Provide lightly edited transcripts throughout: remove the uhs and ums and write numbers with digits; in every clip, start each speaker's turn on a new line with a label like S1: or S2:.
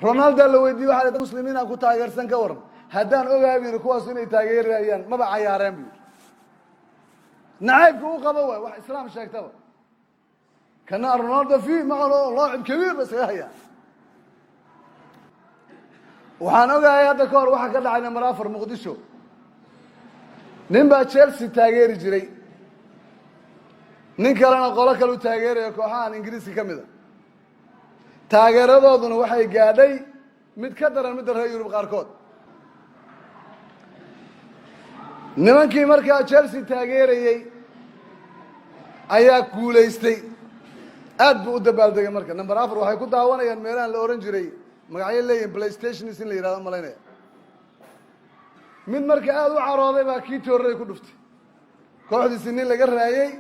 S1: Ronaldo la weydiiyey waxa ay muslimiin ku taageersan ka waran haddaan ogaabin kuwaas inay taageerayaan maba cayaareen bi nacaybku uu qabo wax islaam sheegtaba kana Ronaldo fi macno laacib kabiir bas haya waxaan ogahay hadda ka hor waxa ka dhacay number 4 Muqdisho nin baa Chelsea taageeri jiray nin kalena qolo kale u taageerayo kooxahan Ingiriiska kamid ah taageeradooduna waxay gaadhay mid ka daran mid reer Yurub qaarkood nimankii markaa Chelsea taageerayay ayaa guuleystay aad buu u dabaaldegay marka number 4 waxay ku daawanayaan meelahan la oran jiray magacyo leeyahay PlayStation in la yiraahdo malaynaya mid marka aad u carooday baa kii toorey ku dhuftay kooxdiisa nin laga raayay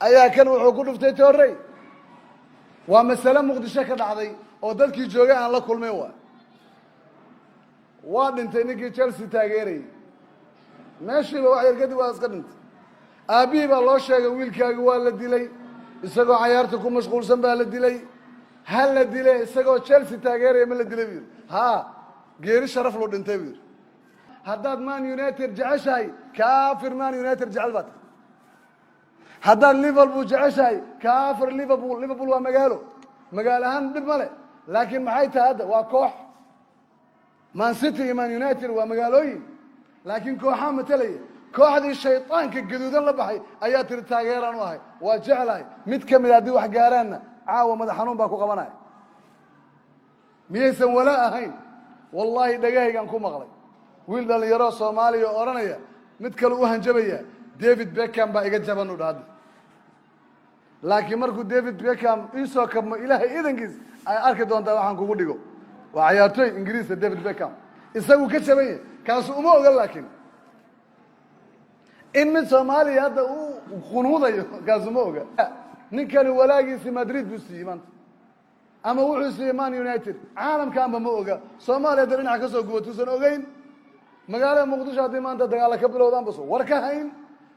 S1: ayaa kan wuxuu ku dhuftay toorey waa mas'ala Muqdisho ka dhacday oo dadkii joogay aan la kulmay waa dhintay ninkii Chelsea taageeray meeshiiba wax yar kadib waa iska dhintay aabii baa loo sheegay wiilkaaga waa la dilay isagoo ciyaarta ku mashquulsan baa la dilay hal la dilay isagoo Chelsea taageeray ma la dilay wiil ha geeri sharaf loo dhintay wiil haddaad Man United jeceshahay kaafir Man United jecel baad haddaad Liverpool jeceshahay kaafir Liverpool waa magaalahan dib male laakiin maxay tahay hadda waa koox Man City iyo Man United waa magaalooyin laakiin kooxaha matalaya kooxdii shaytaanka gaduudan la baxay ayaa tir taageeraan u ahay waa jecelahay mid kamid ah wax gaaraana caawa madax xanuun baa ku qabanay miyaysan wala ahayn wallahi dhagahaygan ku maqlay wiil dhalinyaro Soomaaliya oranaya mid kale u hanjabaya David Beckham baa iga jaban u dhaad laakiin markuu David Beckham isoo kabmo ilaahay idankiis ay arki doontaa waxaan kugu dhigo waa ciyaartoy Ingiriis David Beckham isagu ka jabay kaas uma oga laakiin in mid Soomaaliya hadda uu qunuudayo kaas uma oga ninkani walaagiisi Madrid buu siiyay maanta ama wuxuu siiyay Man United caalamka ama ma oga Soomaaliya dhinaca ka soo guwatuusan ogeyn magaalada Muqdisho hadii maanta dagaal ka bilowdaan bas war ka hayn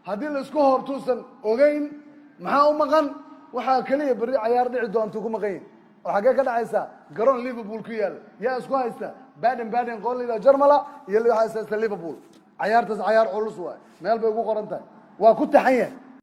S1: hadii la isku hortuusan ogeyn maxaa u maqan waxa kaliya bari ciyaar dhici doonto ku maqan waxa ka dhacaysa garoon Liverpool ku yaal yaa isku haysta Baden qolida Jarmala iyo waxa haysta Liverpool ciyaartaas ciyaar culus waa meel bay ugu qoran tahay waa ku taxan yahay